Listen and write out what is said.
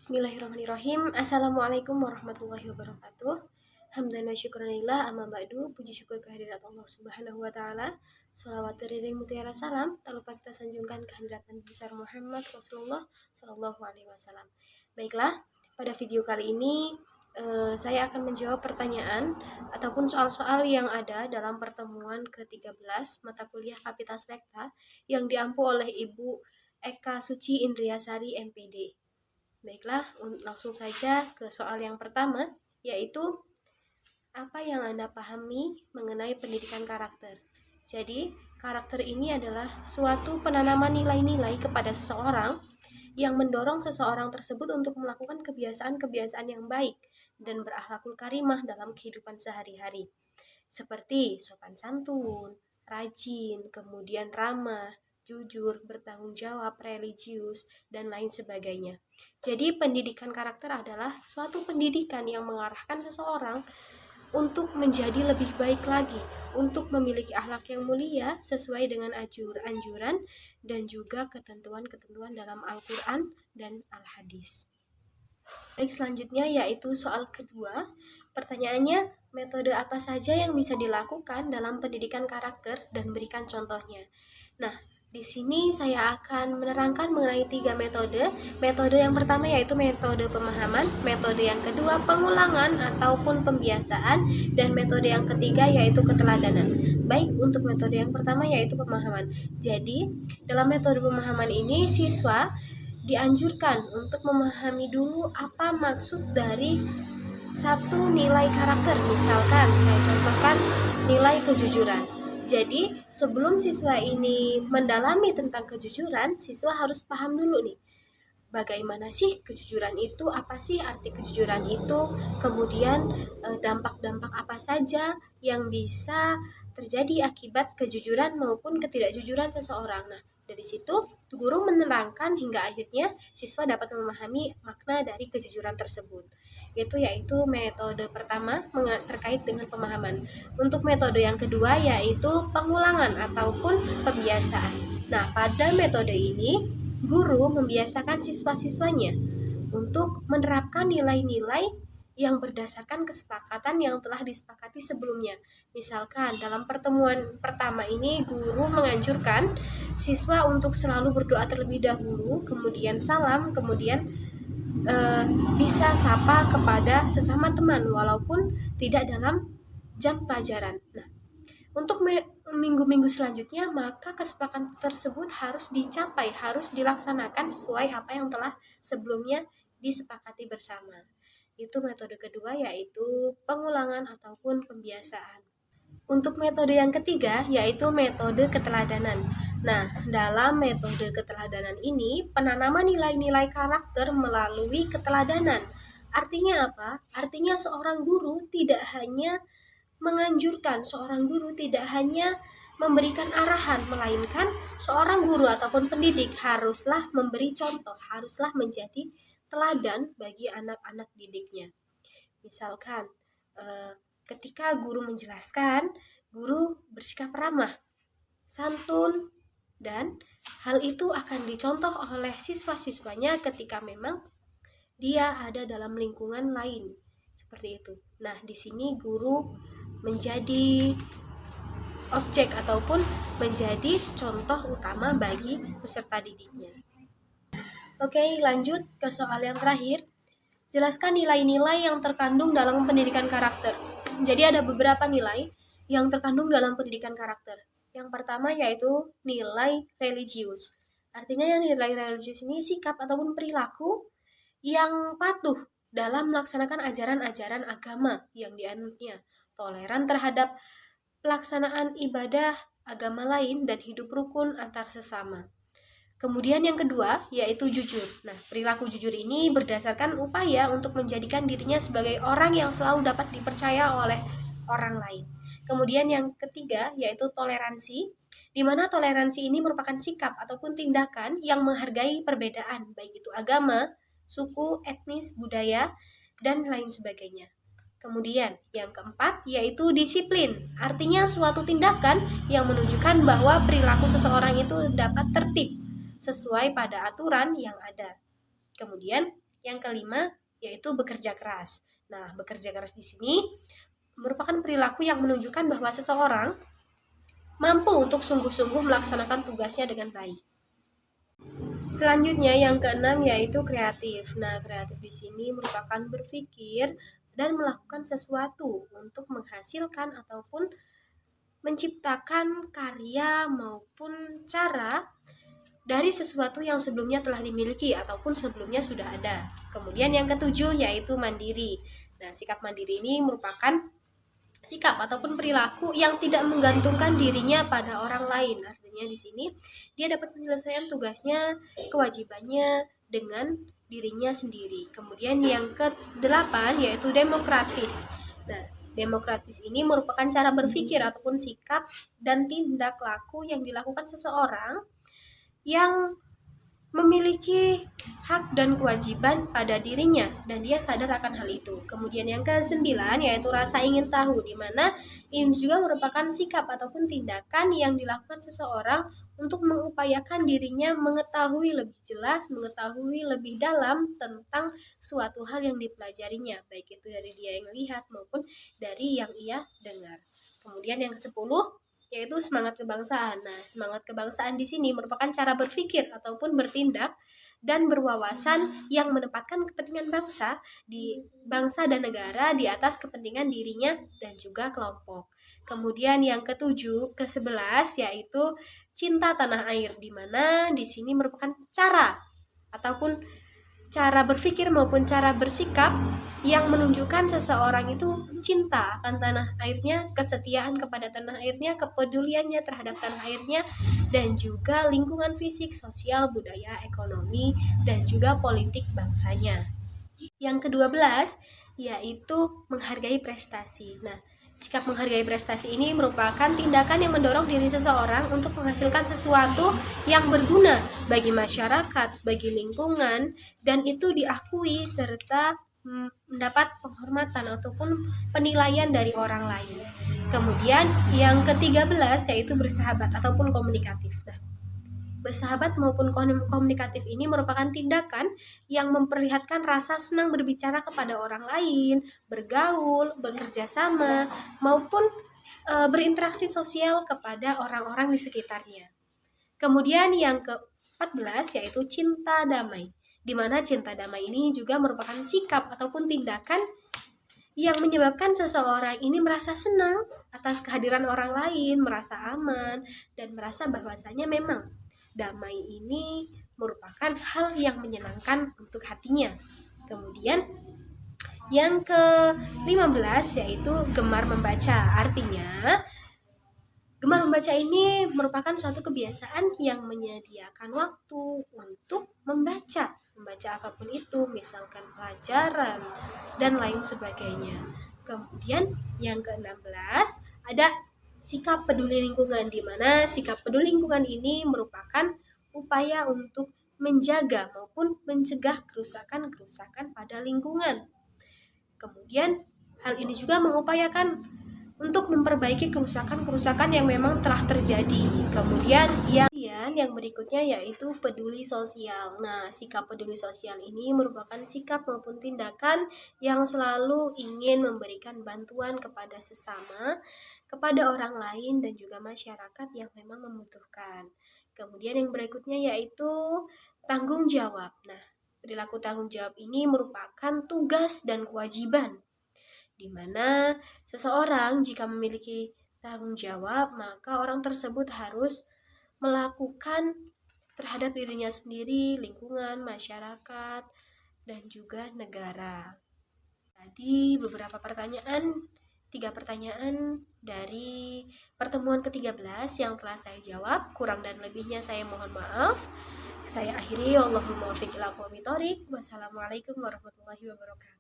Bismillahirrahmanirrahim. Assalamualaikum warahmatullahi wabarakatuh. Hamdan wa syukranillah, amma ba'du. Puji syukur kehadirat Allah Subhanahu wa taala. Shalawat beriring mutiara salam tak lupa kita sanjungkan kehadirat Nabi besar Muhammad Rasulullah sallallahu alaihi wasallam. Baiklah, pada video kali ini saya akan menjawab pertanyaan ataupun soal-soal yang ada dalam pertemuan ke-13 mata kuliah Kapitas Rekta yang diampu oleh Ibu Eka Suci Indriasari MPD. Baiklah, langsung saja ke soal yang pertama, yaitu apa yang Anda pahami mengenai pendidikan karakter. Jadi, karakter ini adalah suatu penanaman nilai-nilai kepada seseorang yang mendorong seseorang tersebut untuk melakukan kebiasaan-kebiasaan yang baik dan berakhlakul karimah dalam kehidupan sehari-hari. Seperti sopan santun, rajin, kemudian ramah, jujur, bertanggung jawab, religius, dan lain sebagainya. Jadi pendidikan karakter adalah suatu pendidikan yang mengarahkan seseorang untuk menjadi lebih baik lagi, untuk memiliki akhlak yang mulia sesuai dengan anjuran dan juga ketentuan-ketentuan dalam Al-Quran dan Al-Hadis. Baik, selanjutnya yaitu soal kedua. Pertanyaannya, metode apa saja yang bisa dilakukan dalam pendidikan karakter dan berikan contohnya. Nah, di sini saya akan menerangkan mengenai 3 metode. Metode yang pertama yaitu metode pemahaman, metode yang kedua pengulangan ataupun pembiasaan, dan metode yang ketiga yaitu keteladanan. Baik, untuk metode yang pertama yaitu pemahaman. Jadi, dalam metode pemahaman ini siswa dianjurkan untuk memahami dulu apa maksud dari satu nilai karakter. Misalkan saya contohkan nilai kejujuran. Jadi sebelum siswa ini mendalami tentang kejujuran, siswa harus paham dulu nih, bagaimana sih kejujuran itu, apa sih arti kejujuran itu, kemudian dampak-dampak apa saja yang bisa terjadi akibat kejujuran maupun ketidakjujuran seseorang. Nah, dari situ guru menerangkan hingga akhirnya siswa dapat memahami makna dari kejujuran tersebut. Itu yaitu metode pertama terkait dengan pemahaman. Untuk metode yang kedua yaitu pengulangan ataupun pembiasaan. Nah, pada metode ini guru membiasakan siswa-siswanya untuk menerapkan nilai-nilai yang berdasarkan kesepakatan yang telah disepakati sebelumnya. Misalkan dalam pertemuan pertama ini guru menganjurkan siswa untuk selalu berdoa terlebih dahulu, kemudian salam, kemudian bisa sapa kepada sesama teman walaupun tidak dalam jam pelajaran. Nah, untuk minggu-minggu selanjutnya maka kesepakatan tersebut harus dicapai, harus dilaksanakan sesuai apa yang telah sebelumnya disepakati bersama. Itu metode kedua yaitu pengulangan ataupun pembiasaan. Untuk metode yang ketiga yaitu metode keteladanan. Nah, dalam metode keteladanan ini penanaman nilai-nilai karakter melalui keteladanan. Artinya apa? Artinya seorang guru tidak hanya menganjurkan, seorang guru tidak hanya memberikan arahan, melainkan seorang guru ataupun pendidik haruslah memberi contoh, haruslah menjadi teladan bagi anak-anak didiknya. Misalkan ketika guru menjelaskan, guru bersikap ramah, santun, dan hal itu akan dicontoh oleh siswa-siswanya ketika memang dia ada dalam lingkungan lain. Seperti itu. Nah, di sini guru menjadi objek ataupun menjadi contoh utama bagi peserta didiknya. Oke, lanjut ke soal yang terakhir. Jelaskan nilai-nilai yang terkandung dalam pendidikan karakter. Jadi ada beberapa nilai yang terkandung dalam pendidikan karakter. Yang pertama yaitu nilai religius. Artinya yang nilai religius ini sikap ataupun perilaku yang patuh dalam melaksanakan ajaran-ajaran agama yang dianutnya, toleran terhadap pelaksanaan ibadah agama lain, dan hidup rukun antar sesama. Kemudian yang kedua yaitu jujur. Nah, perilaku jujur ini berdasarkan upaya untuk menjadikan dirinya sebagai orang yang selalu dapat dipercaya oleh orang lain. Kemudian yang ketiga yaitu toleransi, di mana toleransi ini merupakan sikap ataupun tindakan yang menghargai perbedaan, baik itu agama, suku, etnis, budaya, dan lain sebagainya. Kemudian yang keempat yaitu disiplin, artinya suatu tindakan yang menunjukkan bahwa perilaku seseorang itu dapat tertib sesuai pada aturan yang ada. Kemudian Yang kelima yaitu bekerja keras. Nah, bekerja keras di sini merupakan perilaku yang menunjukkan bahwa seseorang mampu untuk sungguh-sungguh melaksanakan tugasnya dengan baik. Selanjutnya yang keenam yaitu kreatif. Nah, kreatif di sini merupakan berpikir dan melakukan sesuatu untuk menghasilkan ataupun menciptakan karya maupun cara dari sesuatu yang sebelumnya telah dimiliki ataupun sebelumnya sudah ada. Kemudian yang ketujuh yaitu mandiri. Nah, sikap mandiri ini merupakan sikap ataupun perilaku yang tidak menggantungkan dirinya pada orang lain. Artinya di sini dia dapat menyelesaikan tugasnya, kewajibannya dengan dirinya sendiri. Kemudian yang ke-8 yaitu demokratis. Nah, demokratis ini merupakan cara berpikir ataupun sikap dan tindak laku yang dilakukan seseorang yang memiliki hak dan kewajiban pada dirinya dan dia sadar akan hal itu. Kemudian yang ke-9 yaitu rasa ingin tahu, di mana ini juga merupakan sikap ataupun tindakan yang dilakukan seseorang untuk mengupayakan dirinya mengetahui lebih jelas, mengetahui lebih dalam tentang suatu hal yang dipelajarinya, baik itu dari dia yang lihat maupun dari yang ia dengar. Kemudian yang ke-10 yaitu semangat kebangsaan. Nah, semangat kebangsaan di sini merupakan cara berpikir ataupun bertindak dan berwawasan yang menempatkan kepentingan bangsa dan negara di atas kepentingan dirinya dan juga kelompok. Kemudian yang ke-11 yaitu cinta tanah air, di mana di sini merupakan cara ataupun cara berpikir maupun cara bersikap yang menunjukkan seseorang itu cinta akan tanah airnya, kesetiaan kepada tanah airnya, kepeduliannya terhadap tanah airnya, dan juga lingkungan fisik, sosial, budaya, ekonomi, dan juga politik bangsanya. Yang ke-12 yaitu menghargai prestasi. Nah, sikap menghargai prestasi ini merupakan tindakan yang mendorong diri seseorang untuk menghasilkan sesuatu yang berguna bagi masyarakat, bagi lingkungan, dan itu diakui serta mendapat penghormatan ataupun penilaian dari orang lain. Kemudian yang ke-13 yaitu bersahabat ataupun komunikatif. Nah, bersahabat maupun komunikatif ini merupakan tindakan yang memperlihatkan rasa senang berbicara kepada orang lain, bergaul, bekerja sama, maupun berinteraksi sosial kepada orang-orang di sekitarnya. Kemudian yang ke-14 yaitu cinta damai, di mana cinta damai ini juga merupakan sikap ataupun tindakan yang menyebabkan seseorang ini merasa senang atas kehadiran orang lain, merasa aman, dan merasa bahwasanya memang damai ini merupakan hal yang menyenangkan untuk hatinya. Kemudian yang ke-15 yaitu gemar membaca. Artinya gemar membaca ini merupakan suatu kebiasaan yang menyediakan waktu untuk membaca apapun itu, misalkan pelajaran dan lain sebagainya. Kemudian yang ke-16 ada sikap peduli lingkungan, di mana sikap peduli lingkungan ini merupakan upaya untuk menjaga maupun mencegah kerusakan-kerusakan pada lingkungan. Kemudian hal ini juga mengupayakan untuk memperbaiki kerusakan-kerusakan yang memang telah terjadi. Kemudian yang berikutnya yaitu peduli sosial. Nah, sikap peduli sosial ini merupakan sikap maupun tindakan yang selalu ingin memberikan bantuan kepada sesama, kepada orang lain dan juga masyarakat yang memang membutuhkan. Kemudian yang berikutnya yaitu tanggung jawab. Nah, perilaku tanggung jawab ini merupakan tugas dan kewajiban, di mana seseorang jika memiliki tanggung jawab, maka orang tersebut harus melakukan terhadap dirinya sendiri, lingkungan, masyarakat, dan juga negara. Tadi beberapa pertanyaan, 3 pertanyaan dari pertemuan ke-13 yang telah saya jawab. Kurang dan lebihnya saya mohon maaf. Saya akhiri, Allahumma waffiq ila aqwamit thoriq. Wassalamualaikum warahmatullahi wabarakatuh.